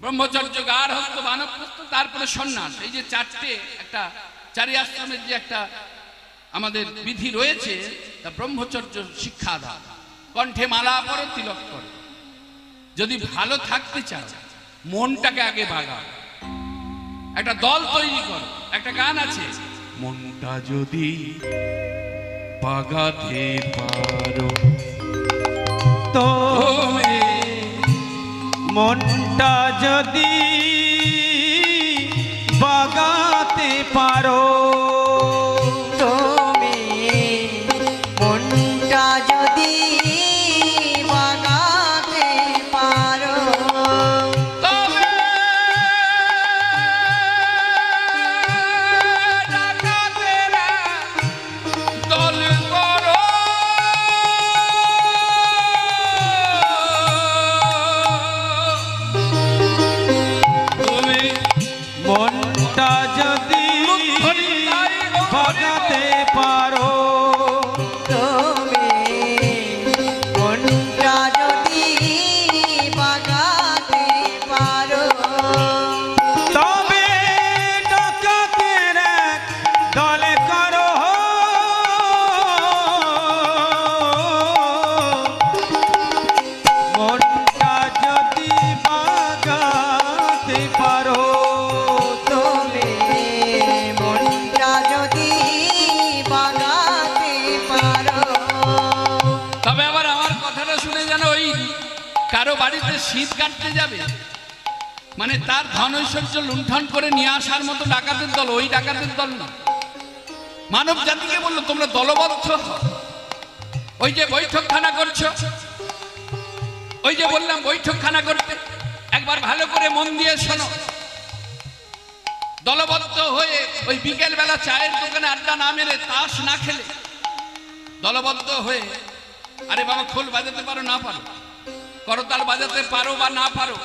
ব্রহ্মচর্য, গার্হস্থ্য, বানপ্রস্থ, তারপরে সন্ন্যাস। এই যে চারটে একটা চারি আশ্রমের যে একটা আমাদের বিধি রয়েছে, তা ব্রহ্মচর্য শিক্ষা দাও। কণ্ঠে মালা পরো, তিলক করো। যদি ভালো থাকতে চাও মনটাকে আগে বাগাও, একটা দল তৈরি করো। একটা গান আছে, মনটা যদি বাগাতে পারো তো মনটা যদি বাগাতে পারো, তুমি মনটা যদি বাগাতে পারো, তবে ডাকাতেরা দল করো। তুমি মনটা যদি বাগাতে পারো, তুমি মনটা যদি বাগাতে পারো, তবে ডাকাতের এক দলে করো। মনটা যদি বাগাতে পারো, তুমি মনটা যদি বাগাতে পারো। তবে আবার আমার কথাটা শুনে যেন ওই কারো বাড়িতে শীত কাটতে যাবে, মানে তার ধন ঐশ্বর্য লুণ্ঠন করে নিয়ে আসার মতো ডাকাতের দল, ওই ডাকাতের দল না। মানব জাতিকে বললো তোমরা দলবদ্ধ হও। ওই যে বৈঠকখানা করছো, ওই যে বললাম বৈঠকখানা করতে, একবার ভালো করে মন দিয়ে শোনো। দলবদ্ধ হয়ে ওই বিকেল বেলা চায়ের দোকানে আড্ডা না মেরে, তাস না খেলে, দলবদ্ধ হয়ে, আরে বাবা খোল বাজাতে পারো না পারো, করতাল বাজাতে পারো বা না পারো,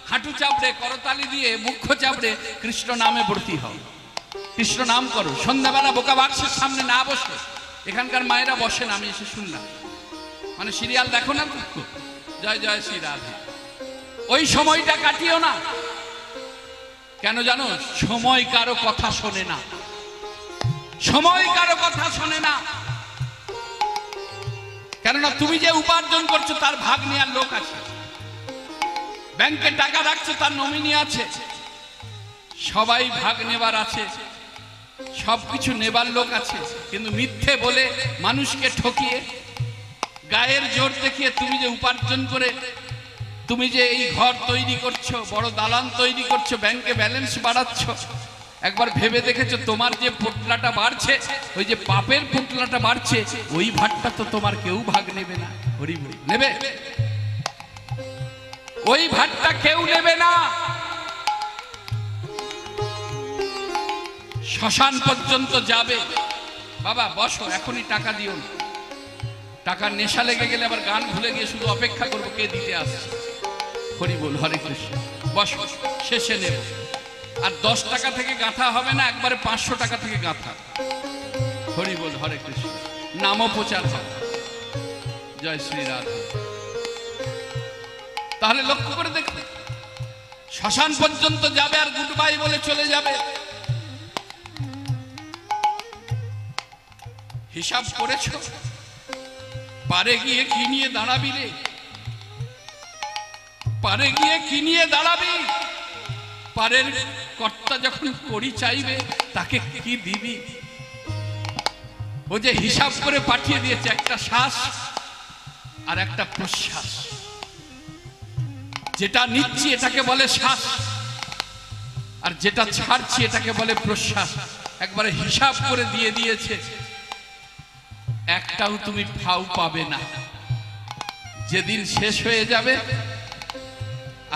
হাঁটু চাপড়ে করতালি দিয়ে মুখ্য চাপড়ে কৃষ্ণ নামে ভর্তি হও, কৃষ্ণ নাম করো। সন্ধ্যাবেলা বোকা বাক্সের সামনে না বসে, এখানকার মায়েরা বসেন, আমি এসে শুনলাম, মানে সিরিয়াল দেখো না তো, জয় জয় শ্রী রাধে। ওই সময়টা কাটিও না। কেন জানো? সময় কারো কথা শোনে না, সময় কারো কথা শোনে না। কেননা তুমি যে উপার্জন করছো তার ভাগ নেওয়ার লোক আছে, ব্যাংকে টাকা রাখছো তার নমিনি আছে, সবাই ভাগ নেবার আছে, সবকিছু নেবার লোক আছে। কিন্তু মিথ্যে বলে মানুষকে ঠকিয়ে, গায়ের জোর দেখিয়ে তুমি যে উপার্জন করে তুমি যে এই ঘর তৈরি করছো, বড় দালান তৈরি করছো, ব্যাংকে ব্যালেন্স বাড়াচ্ছ, একবার ভেবে দেখেছো তোমার যে পোটলাটা বাড়ছে, ওই যে পাপের পোটলাটা বাড়ছে, ওই ভাগটা তো তোমার কেউ ভাগ নেবে না। হরি বল, নেবে? ওই ভাগটা কেউ নেবে না। শ্মশান পর্যন্ত যাবে, বাবা বসো, এখনই টাকা দিও না। টাকার নেশা লেগে গেলে আবার গান ভুলে গিয়ে শুধু অপেক্ষা করবো কে দিতে আসছে। হরি বল, হরে কৃষ্ণ। বসো, শেষে নেব। আর 10 টাকা থেকে গাঁথা হবে না, একবারে 500 টাকা থেকে গাঁথা। হরি বল, হরে কৃষ্ণ। নামও প্রচার হবে। জয় শ্রী রাধা। তাহলে লক্ষ্য করে দেখবে, শ্মশান পর্যন্ত যাবে আর গুড বাই বলে চলে যাবে। হিসাব করেছো? পারে গিয়ে কি নিয়ে দাঁড়াবি রে? পারে গিয়ে কি নিয়ে দাঁড়াবি? পারের কর্তা যখন করি চাইবে তাকে কি দিবি? ও যে হিসাব করে পাঠিয়ে দিয়েছে, একটা শ্বাস আর একটা প্রশ্বাস। যেটা নিচ্ছি এটাকে বলে শ্বাস, আর যেটা ছাড়ছি এটাকে বলে প্রশ্বাস। একবারে হিসাব করে দিয়ে দিয়েছে। একটাও তুমি ফাউ পাবে না। যেদিন শেষ হয়ে যাবে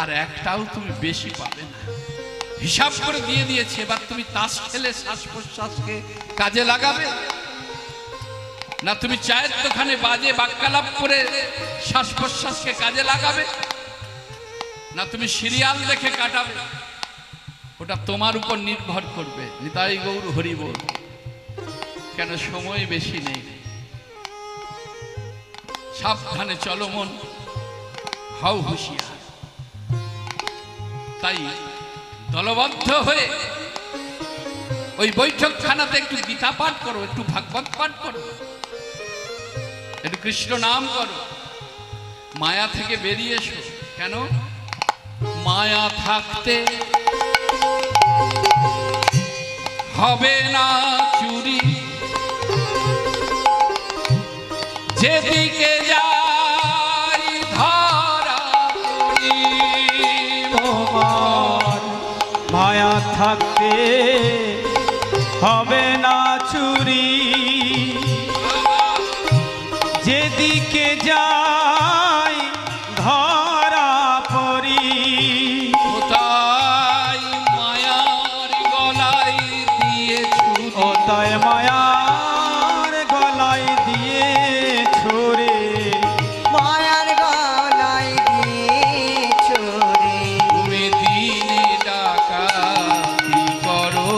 আর একটাও তুমি বেশি পাবে না। হিসাব করে দিয়ে দিয়েছে। এবার তুমি তাস খেলে শ্বাস প্রশ্বাসকে কাজে লাগাবে, না তুমি চায়ের দোকানে বাজে বাক্যালাপ করে শ্বাস প্রশ্বাসকে কাজে লাগাবে, না তুমি সিরিয়াল দেখে কাটাবে? ওটা তোমার উপর নির্ভর করবে। নিতাই গৌর হরি বল। কেন? সময় বেশি নেই। সাবধানে চলো মন, হও হুঁশিয়ার। তাই দলবদ্ধ হয়ে ওই বৈঠকখানাতে একটু গীতা পাঠ করো, একটু ভাগবত পাঠ করো, একটু কৃষ্ণ নাম করো, মায়া থেকে বেরিয়ে এসো। কেন? মায়া থাকতে হবে না চুরি, যেদিকে যাই ধরা পড়ি। তোমার মায়া থাকতে হবে না চুরি, যেদিকে যাই ধরা পড়ি। কোথায় মায়ার গলায় দিয়ে ছুরি, ও তাই মায়ার গলায় দিয়ে ছুরি, মায়ার গলায় দিয়ে ছুরি। তুমি দিনে ডাকাতি করো,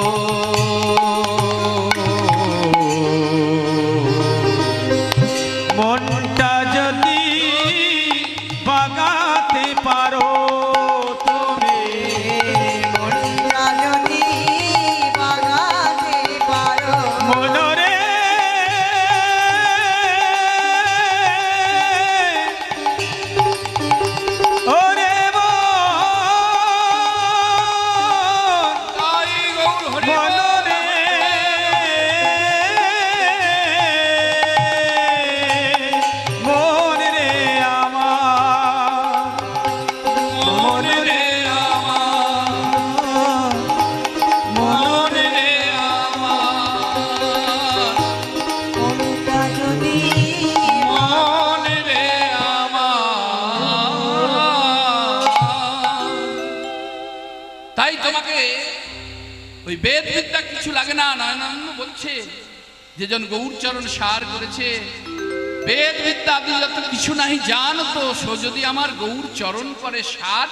মনটা যদি বাগাতে পারো তুমি, মনটা যদি বাগাতে পারো, মনরে ওরে তাই গৌর হরি বল। মনরে মনরে আমার, মনে রে আমার, মনে রে আমার, মনটা যদি মনে রে আমার। তাই তোমাকে ওই বেদ বিদ্যা কিছু লাগে না। নারায়ণ বলছে যেজন গৌরচরণ সার করেছে, বেদ বিদ্যা আদি যত কিছু নাহি জানতো, সো যদি আমার গৌর চরণ করে সার,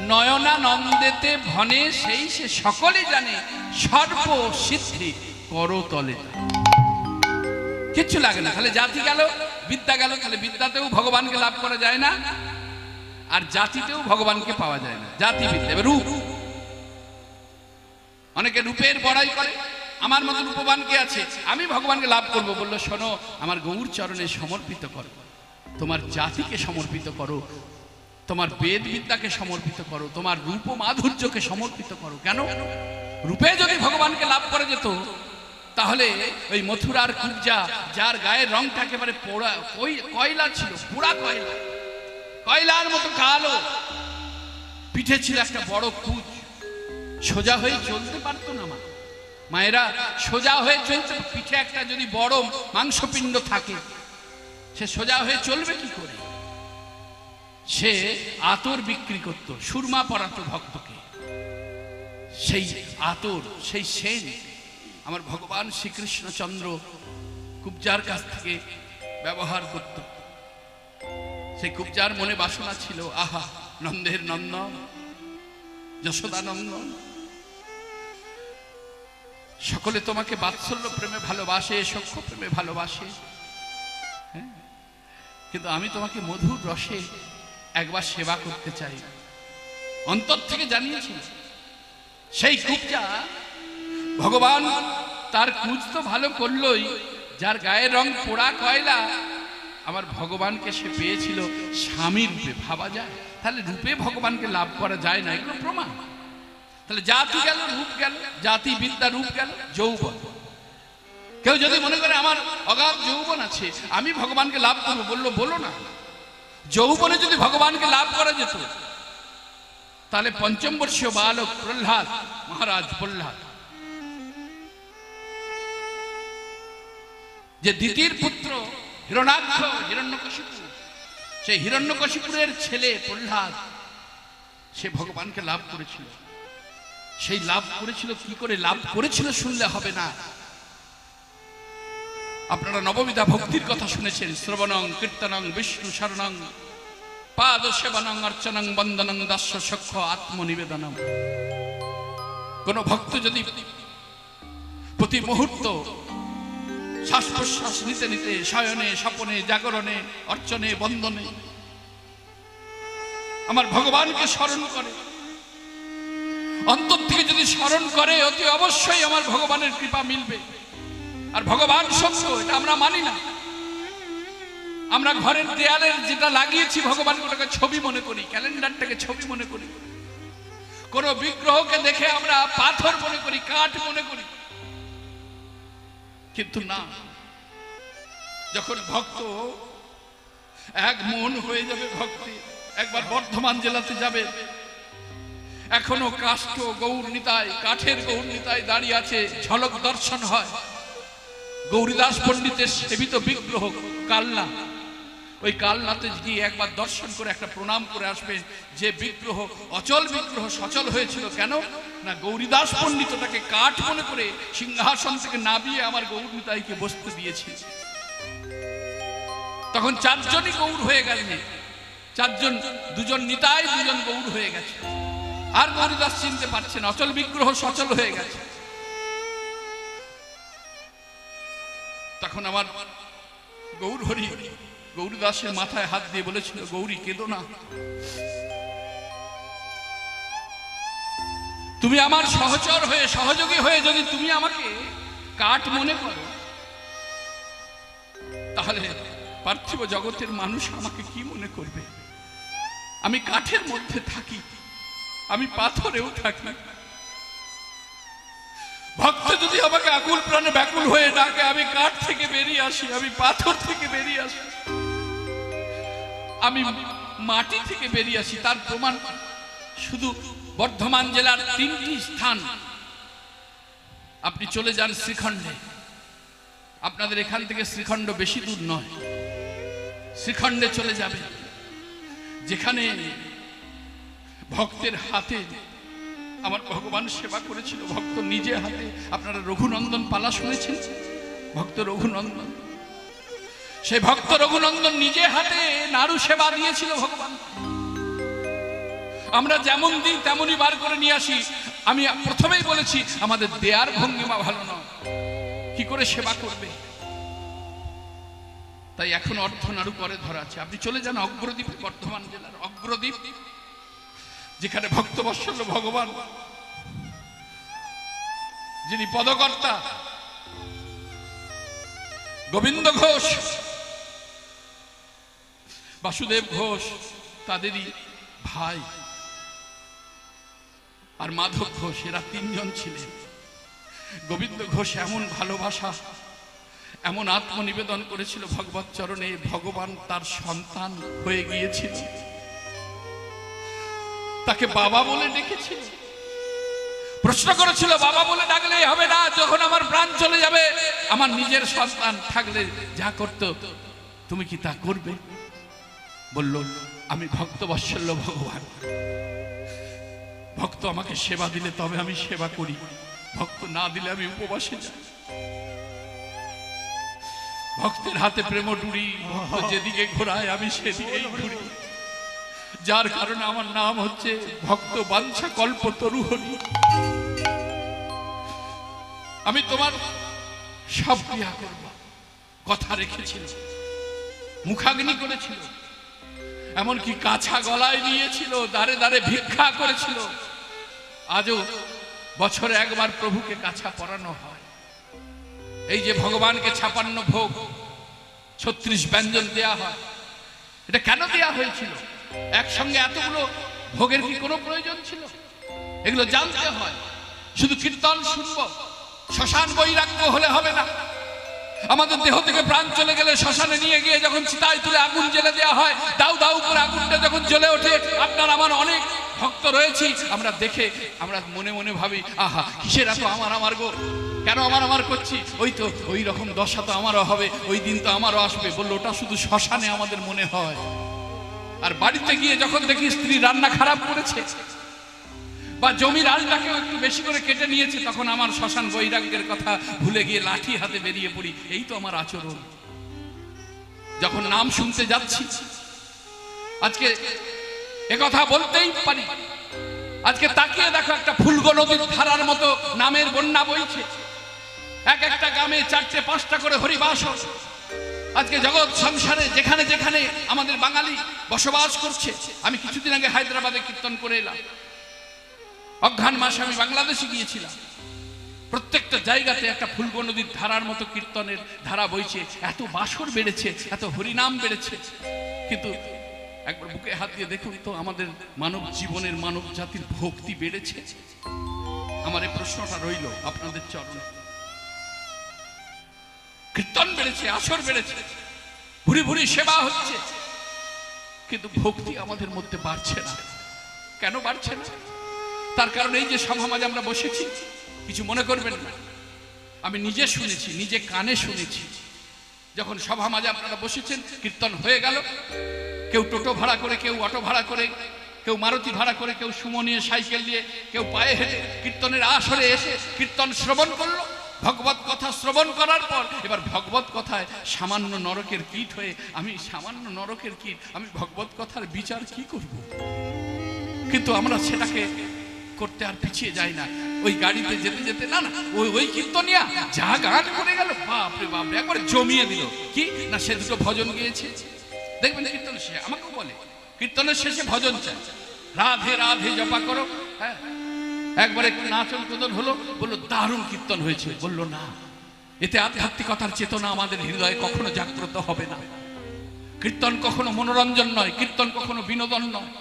নয়নানন্দেতে ভনে সেই সে সকলে জানে, সর্ব সিদ্ধি করতলে। কিচ্ছু লাগে না, খালি জাতি গেল, বিদ্যা গেল। খালি বিদ্যাতেও ভগবানকে লাভ করা যায় না, আর জাতিতেও ভগবানকে পাওয়া যায় না। জাতি বিদ্যা, এবার রূপ। অনেকে রূপের বড়াই করে, আমার মতো রূপবান কে আছে, আমি ভগবানকে লাভ করব। বললো শোনো, আমার গৌর চরণে সমর্পিত করো, তোমার জাতিকে সমর্পিত করো, তোমার বেদ বিদ্যাকে সমর্পিত করো, তোমার রূপ মাধুর্যকে সমর্পিত করো। কেন? রূপে যদি ভগবানকে লাভ করা যেত, তাহলে ওই মথুরার কুব্জা, যার গায়ের রংটা একেবারে পোড়া কয়লা ছিল, পোড়া কয়লা, কয়লার মতো কালো, পিঠে ছিল একটা বড় কুচ, সোজা হয়ে চলতে পারতো না। মায়েরা সোজা হয়ে চলতে, পিঠে একটা যদি বড় মাংসপিণ্ড থাকে, সে সোজা হয়ে চলবে কি করে? সে আতর বিক্রি করত, সুরমা পরাতো ভক্তকে। সেই আতর, সেই সেন আমার ভগবান শ্রীকৃষ্ণচন্দ্র কুব্জার কাছ থেকে ব্যবহার করত। সেই কুব্জার মনে বাসনা ছিল, আহা নন্দের নন্দন, যশোদানন্দন, সকলে তোমাকে বাৎসল্য প্রেমে ভালোবাসে, সখ্য প্রেমে ভালোবাসে, হ্যাঁ, কিন্তু আমি তোমাকে মধুর রসে একবার সেবা করতে চাই। অন্তর থেকে জানিয়েছিল। সেই কুব্জা ভগবান তার কুচ তো ভালো করলই, যার গায়ের রং পোড়া কয়লা, আমার ভগবানকে সে পেয়েছিল স্বামী রূপে। ভাবা যায়? তাহলে রূপে ভগবানকে লাভ করা যায় না, এগুলো প্রমাণ। তাহলে জাতি গেল, রূপ গেল, জাতি বিদ্যা রূপ গেল, যৌবন। কেউ যদি মনে করে আমার অগাধ যৌবন আছে, আমি ভগবানকে লাভ করবো, বললো বলো না। যৌবনে যদি ভগবানকে লাভ করা যেত, তাহলে পঞ্চম বর্ষীয় বালক প্রহ্লাদ, মহারাজ প্রহ্লাদ, যে দ্বিতীয় পুত্র হিরণাক্ষ, হিরণ্যকশিপু, সেই হিরণ্যকশিপুরের ছেলে প্রহ্লাদ, সে ভগবানকে লাভ করেছিল। সেই লাভ করেছিল কি করে লাভ করেছিল শুনলে হবে না। আপনারা নববিধা ভক্তির কথা শুনেছেন। শ্রবণং কীর্তনং বিষ্ণু শরণং পাদ সেবনং অর্চনং বন্দনং দাস্য সখ্য আত্মনিবেদনম। কোন ভক্ত যদি প্রতি মুহূর্ত শ্বাস প্রশ্বাস নিতে নিতে, শয়নে স্বপনে জাগরণে অর্চনে বন্দনে আমার ভগবানকে স্মরণ করে, অন্তর থেকে যদি স্মরণ করে অতি অবশ্যই আমার ভগবানের কৃপা মিলবে। আর ভগবান সত্য, এটা আমরা মানি না। আমরা ঘরের দেয়ালের যেটা লাগিয়েছি ভগবানটাকে ছবি মনে করি, ক্যালেন্ডারটাকে ছবি মনে করি, কোন বিগ্রহকে দেখে আমরা পাথর মনে করি, কাঠ মনে করি। কিন্তু না, যখন ভক্ত এক মন হয়ে যাবে ভক্তি, একবার বর্ধমান জেলাতে যাবে, এখনো কাষ্ঠ গৌর নিতাই, কাঠের গৌর নিতাই দাঁড়িয়ে আছে, ঝলক দর্শন হয়। গৌরীদাস পণ্ডিতের সেবিত বিগ্রহ কালনা, ওই কালনাতে গিয়ে একবার দর্শন করে একটা প্রণাম করে আসবে। যে বিগ্রহ অচল বিগ্রহ সচল হয়েছিল, কেন না গৌরীদাস পণ্ডিত তাকে কাঠ মনে করে সিংহাসন থেকে নামিয়ে আমার গৌর নিতাইকে বসতে দিয়েছে। তখন চারজনই গৌর হয়ে গেছে, চারজন, দুজন নিতাই, দুজন গৌর হয়ে গেছে। আর গৌরীদাস চিনতে পারছে না, অচল বিগ্রহ সচল হয়ে গেছে। তখন আমার গৌর হরি গৌরীদাসের মাথায় হাত দিয়ে বলেছিল, গৌরী কেঁদো না, তুমি আমার সহচর হয়ে, সহযোগী হয়ে যদি তুমি আমাকে কাঠ মনে করো, তাহলে পার্থিব জগতের মানুষ আমাকে কি মনে করবে? আমি কাঠের মধ্যে থাকি, আমি পাথরেও থাকি। ভক্ত যদি আমাকে আকুল প্রাণে ব্যাকুল হয়ে ডাকে, আমি কাঠ থেকে বেরিয়ে আসি, আমি পাথর থেকে বেরিয়ে আসি, আমি মাটি থেকে বেরিয়ে আসি। তার প্রমাণ শুধু বর্ধমান জেলার 3টি স্থান। আপনি চলে যান শ্রীখণ্ডে, আপনাদের এখান থেকে শ্রীখণ্ড বেশি দূর নয়, শ্রীখণ্ডে চলে যাবে, যেখানে ভক্তের হাতে আমার ভগবান সেবা করেছিল, ভক্ত নিজে হাতে। আপনারা রঘুনন্দন পালা শুনেছেন, ভক্ত রঘুনন্দন, সেই ভক্ত রঘুনন্দন নিজে হাতে নাড়ু সেবা দিয়েছিল ভগবান। আমরা যেমন দিই তেমনই বার করে নিয়ে আসি। আমি প্রথমেই বলেছি, আমাদের দেয়ার ভঙ্গিমা ভালো নয়, কি করে সেবা করবে? তাই এখন অর্ধ নাড়ু করে ধরা আছে। আপনি চলে যান অগ্রদ্বীপ, বর্ধমান জেলার অগ্রদ্বীপ, যেখানে ভক্তবৎসল ভগবান, যিনি পদকর্তা গোবিন্দ ঘোষ, বাসুদেব ঘোষ তাদেরই ভাই, আর মাধব ঘোষ, এরা 3 জন ছিলেন। গোবিন্দ ঘোষ এমন ভালোবাসা, এমন আত্মনিবেদন করেছিল ভগবত চরণে, ভগবান তার সন্তান হয়ে গিয়েছিল, তাকে বাবা বলে ডেকেছিল। প্রশ্ন করেছিল, বাবা বলে ডাকলে হবে না, যখন আমার প্রাণ চলে যাবে, আমার নিজের সন্তান থাকলে যা করতো তুমি কি তা করবে? বলল, আমি ভক্তবৎসল্য ভগবান, ভক্ত আমাকে সেবা দিলে তবে আমি সেবা করি, ভক্ত না দিলে আমি উপবাসে যাই। ভক্তের হাতে প্রেম ডুরি, ভক্ত যেদিকে ঘোরায় আমি সেদিকেই ঘুরি, যার কারণে আমার নাম হচ্ছে ভক্ত বাঞ্ছা কল্প তরু হরি। আমি তোমার সব ক্রিয়া করব, কথা রেখেছিল, মুখাগ্নি করেছিল, এমনকি কাছা গলায় নিয়েছিল, দাঁড়ে দাঁড়ে ভিক্ষা করেছিল। আজও বছরে একবার প্রভুকে কাছা পরানো হয়। এই যে ভগবানকে 56 ভোগ 36 ব্যঞ্জন দেয়া হয়, এটা কেন দেয়া হয়েছিল? একসঙ্গে এতগুলো ভোগের কি কোনো প্রয়োজন ছিল? এগুলো জানতে হয়। শুধু কীর্তন শুনব, শ্মশান বৈরাগ্য হলে হবে না। আমাদের দেহ থেকে প্রাণ চলে গেলে শ্মশানে নিয়ে গিয়ে যখন চিতায় তুলে আগুন জ্বেলে দেওয়া হয়, দাউ দাউ করে আগুনটা যখন জ্বলে ওঠে, আপনার আমার অনেক ভক্ত রয়েছি, আমরা দেখে আমরা মনে মনে ভাবি, আহা কিসের এত আমার গো, কেন আমার করছি? ওই তো ওই রকম দশা তো আমারও হবে, ওই দিন তো আমারও আসবে। বললো, ওটা শুধু শ্মশানে আমাদের মনে হয়। আর বাড়িতে গিয়ে যখন দেখি স্ত্রী রান্না খারাপ করেছে বা জমির আলটাকেও একটু বেশি করে কেটে নিয়েছে, তখন আমার শ্মশান বৈরাগ্যের কথা ভুলে গিয়ে লাঠি হাতে বেরিয়ে পড়ি। এই তো আমার আচরণ। যখন নাম শুনতে যাচ্ছি, আজকে একথা বলতেই পারি, আজকে তাকিয়ে দেখো, একটা ফুলগো নদীর ধারার মতো নামের বন্যা বইছে। এক একটা গ্রামে 4টে 5টা করে হরিবাস। আজকে জগৎ সংসারে যেখানে যেখানে আমাদের বাঙালি বসবাস করছে। আমি কিছুদিন আগে হায়দ্রাবাদে কীর্তন করে এলাম। অঘ্রাণ মাসে আমি বাংলাদেশে গিয়েছিলাম, প্রত্যেকটা জায়গাতে একটা ফুলব নদীর ধারার মতো কীর্তনের ধারা বইছে, এত বাসর বেড়েছে, এত হরিনাম বেড়েছে। কিন্তু একবার বুকে হাত দিয়ে দেখুন তো আমাদের মানব জীবনের, মানব জাতির ভক্তি বেড়েছে? আমার এই প্রশ্নটা রইল আপনাদের চরণে। কীর্তন বেড়েছে, আসর বেড়েছে, ভুরি ভুরি সেবা হচ্ছে, কিন্তু ভক্তি আমাদের মধ্যে বাড়ছে না। কেন বাড়ছে না? তার কারণ এই যে সমাজে আমরা বসেছি, কিছু মনে করবেন না, আমি নিজে শুনেছি, নিজে কানে শুনেছি। যখন সভা মাঝে আপনারা বসেছেন, কীর্তন হয়ে গেল, কেউ টোটো ভাড়া করে, কেউ অটো ভাড়া করে, কেউ মারুতি ভাড়া করে, কেউ সুমো নিয়ে, সাইকেল নিয়ে, কেউ পায়ে হেঁটে কীর্তনের আসরে এসে কীর্তন শ্রবণ করলো। ভগবত কথা শ্রবণ করার পর এবার ভগবত কথায় সামান্য নরকের কীট হয়ে, আমি সামান্য নরকের কীট, আমি ভগবত কথার বিচার কি করব? কিন্তু আমরা সেটাকে করতে আর পিছিয়ে যাই না। ওই গাড়িতে যেতে যেতে না না ওই কীর্তনিয়া যা গান করে গেল, বাপরে বাপ, একবার জমিয়ে দিল। কি না, সে দুটো ভজন গিয়েছে। দেখবেন কীর্তন শেষে আমাকেও বলে, কীর্তনের শেষে ভজন চাই, রাধে রাধে জপা করো। হ্যাঁ, একবার একটু নাচ উদ্বোধন হলো, বললো দারুণ কীর্তন হয়েছে। বললো না, এতে আধ্যাত্মিকতার চেতনা আমাদের হৃদয়ে কখনো জাগ্রত হবে না। কীর্তন কখনো মনোরঞ্জন নয়, কীর্তন কখনো বিনোদন নয়।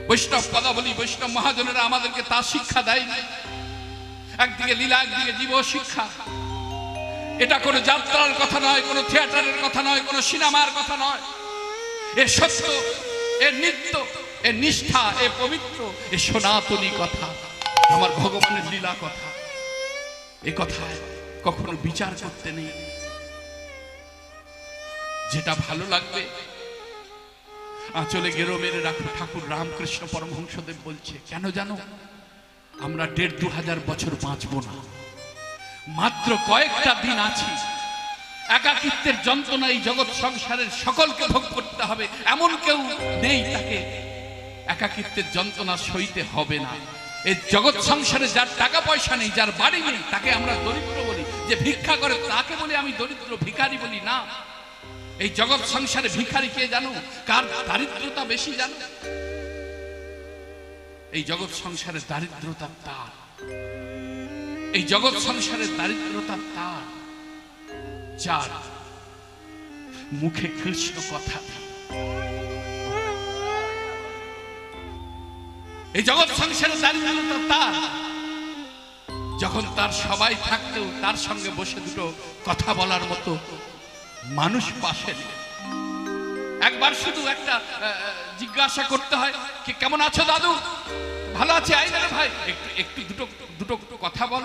বৈষ্ণব পদাবলী, বৈষ্ণব মহাজনেরা আমাদেরকে তা শিক্ষা দেয়। একদিকে লীলা, একদিকে জীব শিক্ষা। এটা কোনো যাত্রার কথা নয়, কোনো থিয়েটারের কথা নয়, কোনো সিনেমার কথা নয়। এ সত্য, এ নিত্য, এ নিষ্ঠা, এ পবিত্র, এ সনাতনী কথা, আমার ভগবানের লীলা কথা। এ কথায় কখনো বিচার করতে নেই। যেটা ভালো লাগবে আঁচলে গেরো মেরে রাখো। ঠাকুর রামকৃষ্ণ পরমহংসদেব বলছে, কেন জানো? আমরা ১,৫০০ বছর বাঁচবো না, মাত্র কয়েকটা দিন আছি। একাকিত্বের যন্ত্রণা এই জগৎ সংসারের সকলকে ভোগ করতে হবে, এমন কেউ নেই তাকে একাকিত্বের যন্ত্রণা সইতে হবে না। এই জগৎ সংসারে যার টাকা পয়সা নেই, যার বাড়ি নেই, তাকে আমরা দরিদ্র বলি। যে ভিক্ষা করে তাকে বলি আমি দরিদ্র, ভিখারি বলি না। এই জগৎ সংসারে ভিখারি কে জানো? কার দারিদ্রতা বেশি জানো? এই জগৎ সংসারে দারিদ্রতা তার, এই জগৎ সংসারের দারিদ্রতা তার যার মুখে কৃষ্ণ কথা। এই জগৎ সংসারের দারিদ্রতা তার যখন তার সবাই থাকতেও তার সঙ্গে বসে দুটো কথা বলার মতো মানুষ পাশে নেই। একবার শুধু একটা জিজ্ঞাসা করতে হয়, কি কেমন আছো দাদু? ভালো আছে, আই না ভাই, একটু দুটো কথা বল।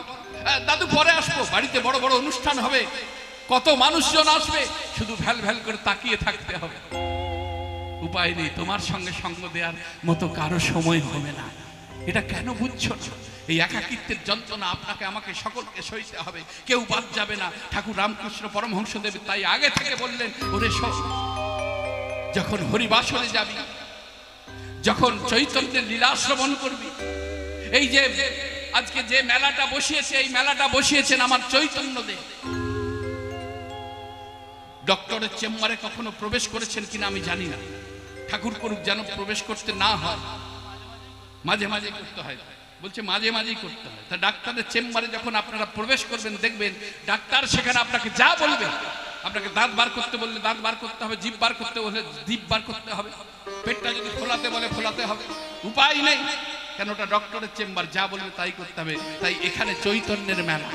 দাদু পরে আসবো, বাড়িতে বড় বড় অনুষ্ঠান হবে, কত মানুষজন আসবে, শুধু ভ্যাল ভ্যাল করে তাকিয়ে থাকতে হবে। উপায় নেই, তোমার সঙ্গে সঙ্গ দেওয়ার মতো কারো সময় হবে না। এটা কেন বুঝছো না? এই একাকিত্বের যন্ত্রণা আপনাকে আমাকে সকলকে সইতে হবে, কেউ বাদ যাবে না। ঠাকুর রামকৃষ্ণ পরমহংসদেব তাই আগে থেকে বললেন, ওরে সব যখন হরিবাসরে যাবি, যখন চৈতন্যের লীলা শ্রবণ করবি, এই যে আজকে যে মেলাটা বসিয়েছে, এই মেলাটা বসিয়েছেন আমার চৈতন্যদেব। ডক্টরের চেম্বারে কখনো প্রবেশ করেছেন কিনা আমি জানি না, ঠাকুর করুক যেন প্রবেশ করতে না হয়, মাঝে মাঝে করতে হয়। বলছে মাঝে মাঝেই করতে হয়। তা ডাক্তারের চেম্বারে যখন আপনারা প্রবেশ করবেন, দেখবেন ডাক্তার সেখানে আপনাকে যা বলবে, আপনাকে দাঁত বার করতে বললে দাঁত বার করতে হবে, জিভ বার করতে বললে জিভ বার করতে হবে, পেটটা যদি ফোলাতে বলে ফোলাতে হবে, উপায় নেই। কেন? ওটা ডক্টরের চেম্বার, যা বলবে তাই করতে হবে। তাই এখানে চৈতন্যের মেলা।